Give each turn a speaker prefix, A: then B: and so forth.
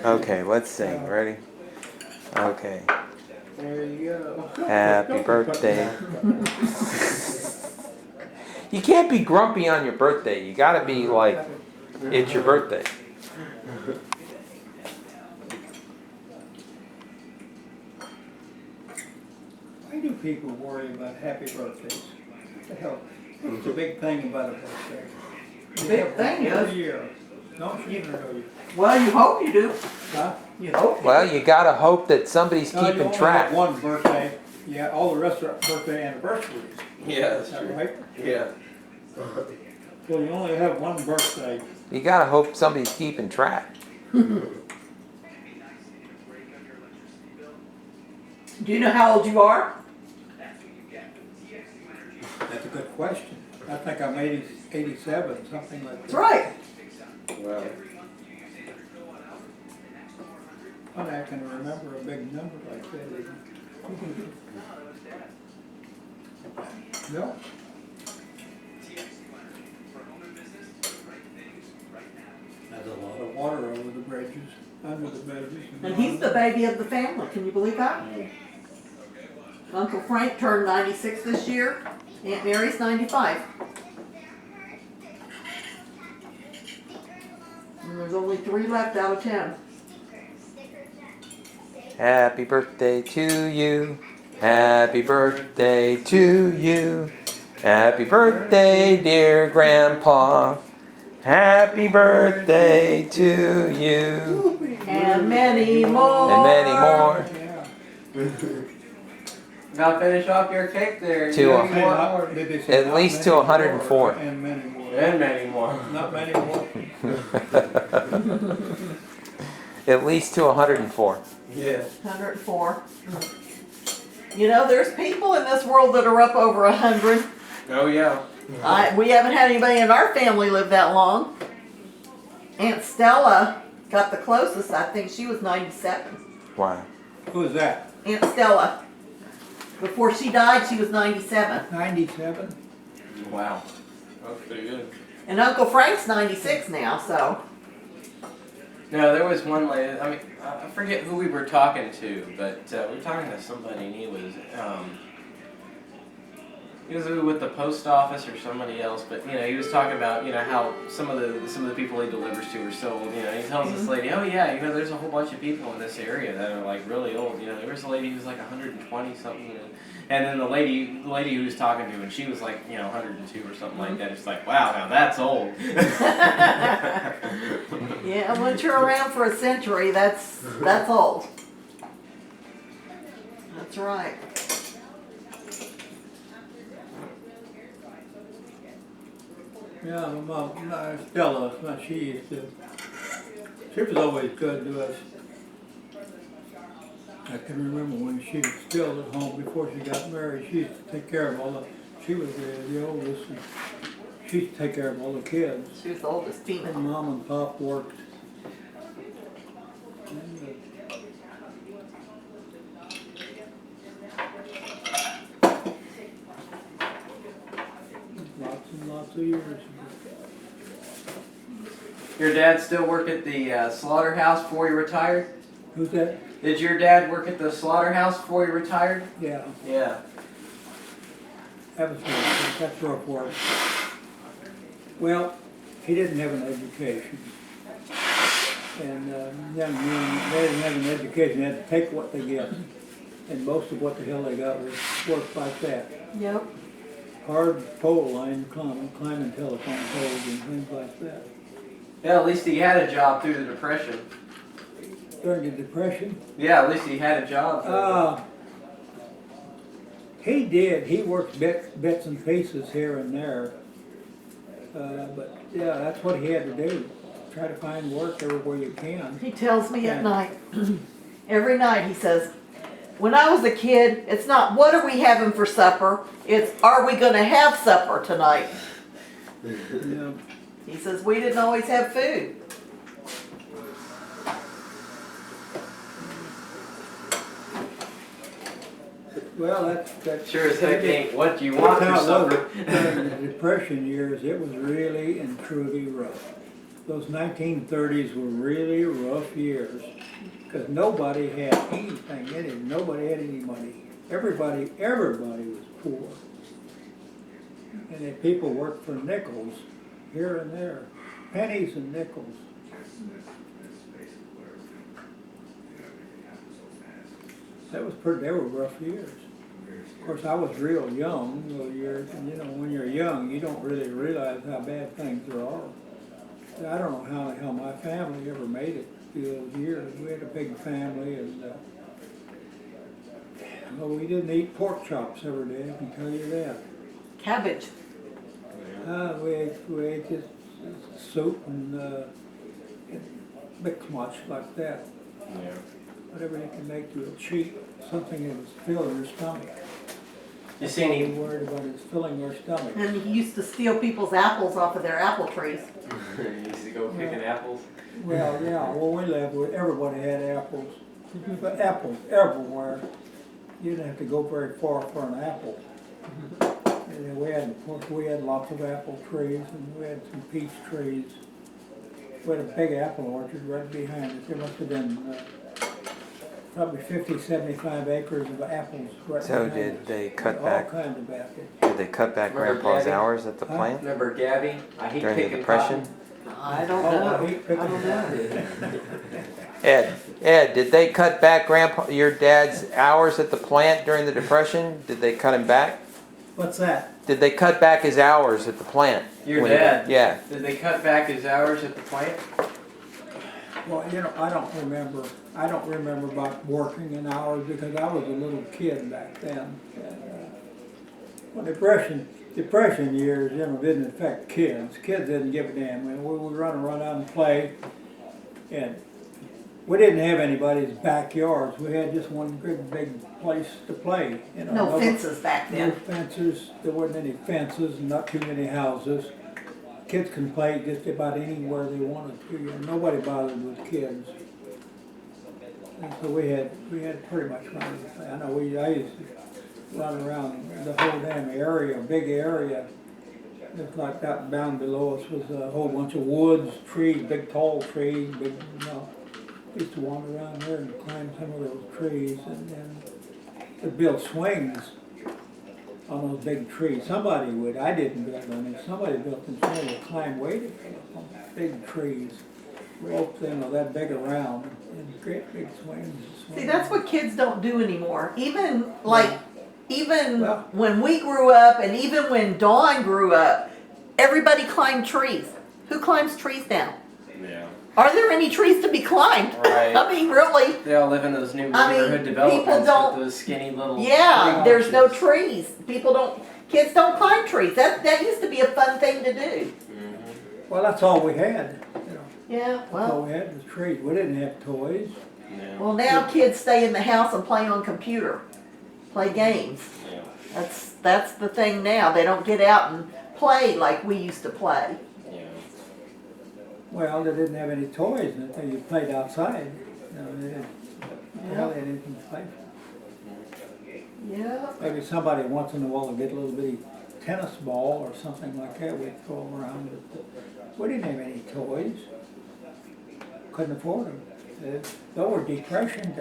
A: Okay, let's sing. Ready? Okay.
B: There you go.
A: Happy birthday. You can't be grumpy on your birthday. You gotta be like, it's your birthday.
B: Why do people worry about happy birthdays? What the hell? What's the big thing about a birthday?
C: The big thing
B: Every
C: is,
B: year. Don't you know?
C: well, you hope you do.
B: Huh?
C: You hope.
A: Well, you gotta hope that somebody's
B: No, you
A: keeping
B: only
A: track.
B: have one birthday. Yeah, all the rest are birthday anniversaries.
D: Yeah,
B: Is
D: that's
B: that
D: true.
B: right?
D: Yeah.
B: So you only have one birthday.
A: You gotta hope somebody's keeping track.
C: Do you know how old you are?
B: That's a good question. I think I'm 87, something like that.
C: That's right.
D: Wow.
B: But I can remember a big number like that. No? There's a lot of water over the bridges, under the bridges.
C: And he's the baby of the family. Can you believe that? Uncle Frank turned 96 this year. Aunt Mary's 95. And there's only 3 left out of 10.
A: Happy birthday to you. Happy birthday to you. Happy birthday, dear Grandpa. Happy birthday to you.
C: And many more.
A: And many more.
B: Yeah.
D: Now finish off your cake there.
A: To
D: You
A: a-
D: want more?
B: Did they say
A: At
B: not
A: least
B: many
A: to
B: more
A: 104.
B: And many more.
D: And many more.
B: Not many more.
A: At least to 104.
D: Yeah.
C: 104. You know, there's people in this world that are up over 100.
D: Oh yeah.
C: We haven't had anybody in our family live that long. Aunt Stella got the closest. I think she was 97.
A: Wow.
B: Who's that?
C: Aunt Stella. Before she died, she was 97.
B: 97?
D: Wow. That's pretty good.
C: And Uncle Frank's 96 now, so.
D: No, there was one lady. I mean, I forget who we were talking to, but we were talking to somebody, and he was with the post office or somebody else. But you know, he was talking about how some of the people he delivers to are so old. You know, he tells this lady, oh yeah, there's a whole bunch of people in this area that are like really old. You know, there was a lady who was like 120 something. And then the lady who was talking to, and she was like, 102 or something like that. It's like, wow, now that's old.
C: Yeah, once you're around for a century, that's old. That's right.
B: Yeah, my mom, Stella, she was always good to us. I can remember when she was still at home before she got married, she used to take care of she was the oldest, and she used to take care of all the kids.
C: She was the oldest
B: And
C: female.
B: Mom and Pop worked. And, lots and lots of years.
D: Your dad still work at the slaughterhouse before he retired?
B: Who's that?
D: Did your dad work at the slaughterhouse before he retired?
B: Yeah,
D: Yeah.
B: that's rough work. Well, he didn't have an education. And young men, they didn't have an education, they had to take what they get. And most of what the hell they got was work like that.
C: Yep.
B: Hard pole line climbing telephone poles and things like that.
D: Yeah, at least he had a job through the Depression.
B: During the Depression,
D: Yeah, at least he had a job.
B: he did. He worked bits and pieces here and there. But yeah, that's what he had to do. Try to find work everywhere you can.
C: He tells me
B: Yeah.
C: at night, every night he says, when I was a kid, it's not what are we having for supper, it's are we going to have supper tonight?
B: Yeah.
C: He says we didn't always have food.
B: Well, that's
D: Sure as heck ain't what you want for
B: That's how it
D: supper.
B: was. During the Depression years, it was really and truly rough. those 1930s were really rough years, because nobody had anything in it, nobody had any money. Everybody was poor. And the people worked for nickels here and there, pennies and nickels. They were rough years. Of course, I was real young those years, and you know, when you're young, you don't really realize how bad things are. I don't know how the hell my family ever made it through those years. We had a big family, and well, we didn't eat pork chops every day, I can tell you that.
C: Cabbage.
B: We ate just soup and mixed much like that.
D: Yeah.
B: Whatever you can make to cheap, something that was filling your stomach.
D: You see any?
B: All we worried about is filling your stomach.
C: And he used to steal people's apples off of their apple trees.
D: You used to go picking apples.
B: Well, yeah, we lived with, everybody had apples. But apples everywhere. You didn't have to go very far for an apple. And then of course, we had lots of apple trees, and we had some peach trees. We had a big apple orchard right behind us. There must have been probably 50, 75 acres of apples right
A: So
B: behind
A: did
B: us.
A: they cut
B: All
A: back?
B: kinds of apples.
A: Did they cut back
D: Remember
A: Grandpa's
D: Gabby?
A: hours at the
B: Huh?
A: plant
D: Remember Gabby? I hate
A: during the
D: picking
A: Depression?
D: cotton.
C: I don't
B: Oh,
C: know.
B: I hate picking
C: I don't know.
A: Ed, did they cut back your dad's hours at the plant during the Depression? Did they cut him back?
B: What's that?
A: Did they cut back his hours at the plant?
D: Your
A: when he-
D: dad?
A: Yeah.
D: Did they cut back his hours at the plant?
B: Well, you know, I don't remember about working in hours because I was a little kid back then. And, well, Depression years, you know, didn't affect kids. Kids didn't give a damn. I mean, we would run out and play, and we didn't have anybody's backyards. We had just one big place to play. You know,
C: No fences back
B: No
C: then.
B: fences. There wasn't any fences, not too many houses. Kids can play just about anywhere they wanted to. You know, nobody bothered with kids. And so we had pretty much run. I know I used to run around the whole damn area, big area. Just like that down below us was a whole bunch of woods, trees, big tall trees, big, you know. We used to wander around there and climb some of those trees and then to build swings on those big trees. Somebody would, I didn't build any, somebody built them, somebody would climb way on big trees, rope them that big around, and great big swings.
C: See, that's what kids don't do anymore. Even
B: Well-
C: when we grew up and even when Dawn grew up, everybody climbed trees. Who climbs trees now?
D: Yeah.
C: Are there any trees to be climbed?
D: Right.
C: I mean, really?
D: They all live in those new
C: I mean,
D: neighborhood
C: people
D: developments
C: don't-
D: with those skinny little.
C: Yeah,
D: tree
C: there's no
D: houses.
C: trees. Kids don't climb trees. That used to be a fun thing to do.
D: Mhm.
B: Well, that's all we had, you know.
C: Yeah,
B: That's all
C: well,
B: we had was trees. We didn't have toys.
D: Yeah.
C: now kids stay in the house and play on computer, play games.
D: Yeah.
C: That's the thing now. They don't get out and play like we used to play.
D: Yeah.
B: Well, they didn't have any toys, and they played outside. You know, they didn't,
C: Yeah.
B: they didn't play.
C: Yeah.
B: Maybe somebody once in a while would get a little bitty tennis ball or something like that, we'd throw them around. But we didn't have any toys. Couldn't afford them. Those were Depression days.